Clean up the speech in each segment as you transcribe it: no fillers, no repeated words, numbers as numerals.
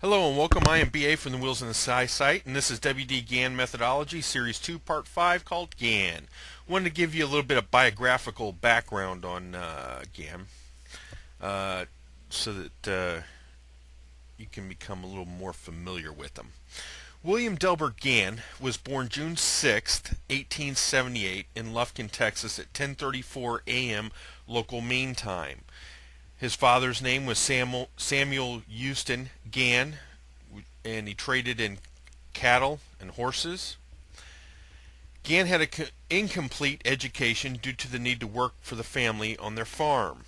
Hello and welcome. I am BA from the Wheels in the Sky site, and this is WD Gann Methodology, Series 2, Part 5, called Gann. Wanted to give you a little bit of biographical background on Gann, so that you can become a little more familiar with him. William Delbert Gann was born June 6, 1878, in Lufkin, Texas, at 10:34 a.m. local mean time. His father's name was Samuel Houston Gann, and he traded in cattle and horses. Gann had an incomplete education due to the need to work for the family on their farm.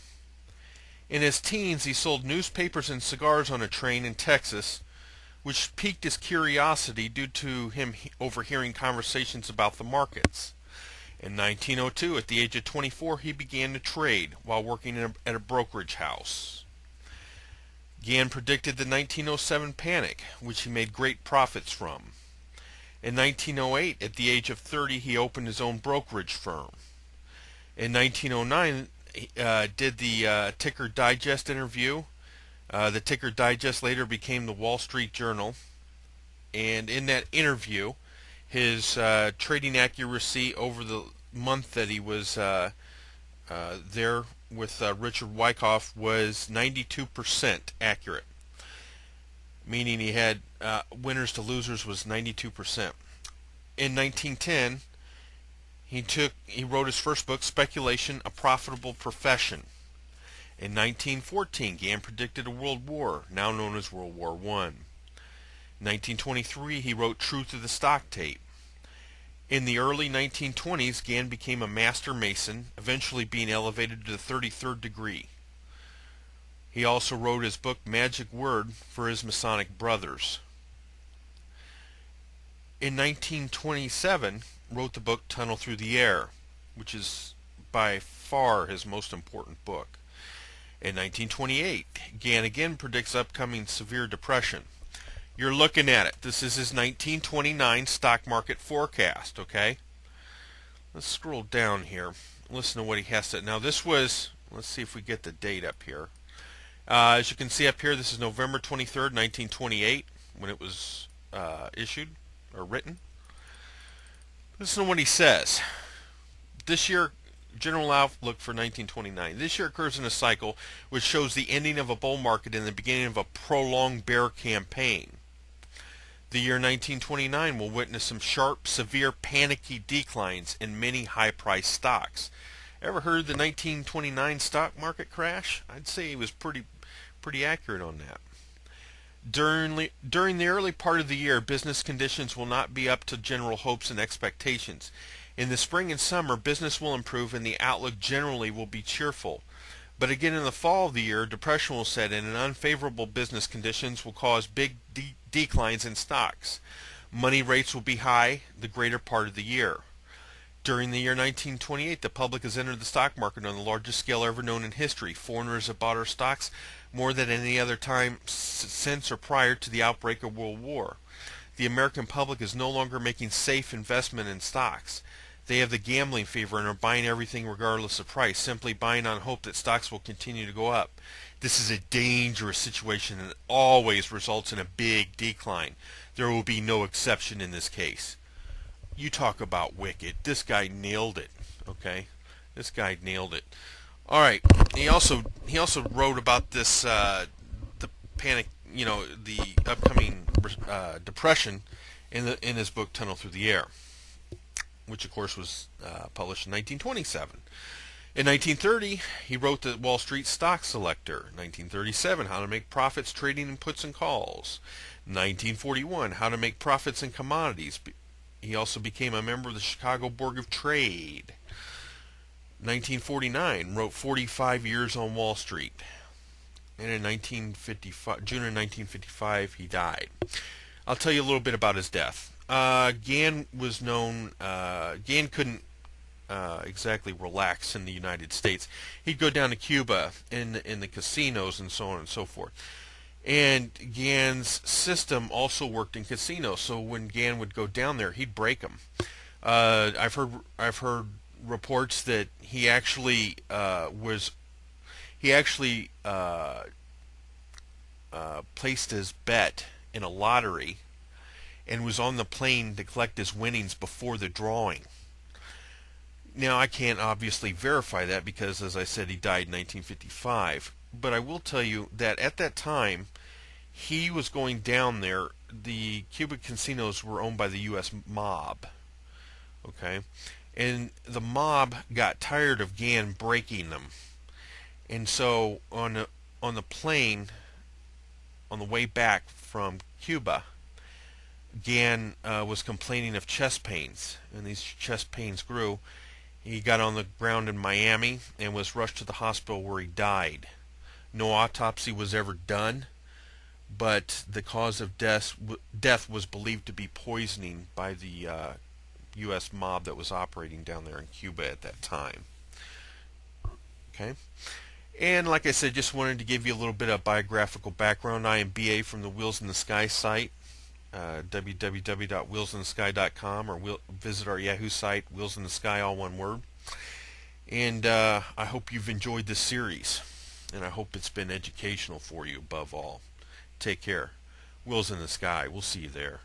In his teens, he sold newspapers and cigars on a train in Texas, which piqued his curiosity due to him overhearing conversations about the markets. In 1902, at the age of 24, he began to trade while working at a brokerage house. Gann predicted the 1907 panic, which he made great profits from. In 1908, at the age of 30, he opened his own brokerage firm. In 1909, did the Ticker Digest interview. The Ticker Digest later became the Wall Street Journal. And in that interview, his trading accuracy over the month that he was there with Richard Wyckoff was 92% accurate, meaning he had winners to losers was 92%. In 1910, he wrote his first book, Speculation: A Profitable Profession. In 1914, Gann predicted a world war, now known as World War I. In 1923, he wrote Truth of the Stock Tape. In the early 1920s, Gann became a master mason, eventually being elevated to the 33rd degree. He also wrote his book Magic Word for his Masonic brothers. In 1927, wrote the book Tunnel Through the Air, which is by far his most important book. In 1928, Gann again predicts upcoming severe depression. You're looking at it. This is his 1929 stock market forecast, okay? Let's scroll down here. Listen to what he has to... Now this was... Let's see if we get the date up here. As you can see up here, this is November 23rd, 1928, when it was issued, or written. Listen to what he says. This year... General outlook for 1929. This year occurs in a cycle which shows the ending of a bull market and the beginning of a prolonged bear campaign. The year 1929 will witness some sharp, severe, panicky declines in many high-priced stocks. Ever heard of the 1929 stock market crash? I'd say he was pretty accurate on that. During the early part of the year, business conditions will not be up to general hopes and expectations. In the spring and summer, business will improve and the outlook generally will be cheerful. But again in the fall of the year, depression will set in and unfavorable business conditions will cause big declines in stocks. Money rates will be high the greater part of the year. During the year 1928, the public has entered the stock market on the largest scale ever known in history. Foreigners have bought our stocks more than any other time since or prior to the outbreak of World War. The American public is no longer making safe investment in stocks. They have the gambling fever and are buying everything regardless of price, simply buying on hope that stocks will continue to go up. This is a dangerous situation and always results in a big decline. There will be no exception in this case. You talk about wicked. This guy nailed it. Okay? This guy nailed it. Alright. He also wrote about this the panic, the upcoming depression in his book Tunnel Through the Air, which of course was published in 1927. In 1930, he wrote the Wall Street Stock Selector. 1937, How to Make Profits Trading in Puts and Calls. 1941, How to Make Profits in Commodities. He also became a member of the Chicago Board of Trade. 1949, wrote 45 Years on Wall Street. And in June of 1955, he died. I'll tell you a little bit about his death. Gann was known. Gann couldn't exactly relax in the United States. He'd go down to Cuba in the casinos and so on and so forth. And Gann's system also worked in casinos. So when Gann would go down there, he'd break them. I've heard reports that he actually placed his bet in a lottery and was on the plane to collect his winnings before the drawing. Now, I can't obviously verify that because, as I said, he died in 1955. But I will tell you that at that time, he was going down there. The Cuban casinos were owned by the U.S. mob. Okay? And the mob got tired of Gann breaking them. And so on the plane, on the way back from Cuba, Gann was complaining of chest pains, and these chest pains grew. He got on the ground in Miami and was rushed to the hospital where he died. No autopsy was ever done, but the cause of death was believed to be poisoning by the U.S. mob that was operating down there in Cuba at that time. Okay? And like I said, just wanted to give you a little bit of biographical background. I am BA from the Wheels in the Sky site, www.wheelsinthesky.com, or visit our Yahoo site, Wheels in the Sky, all one word. And I hope you've enjoyed this series, and I hope it's been educational for you above all. Take care. Wheels in the Sky. We'll see you there.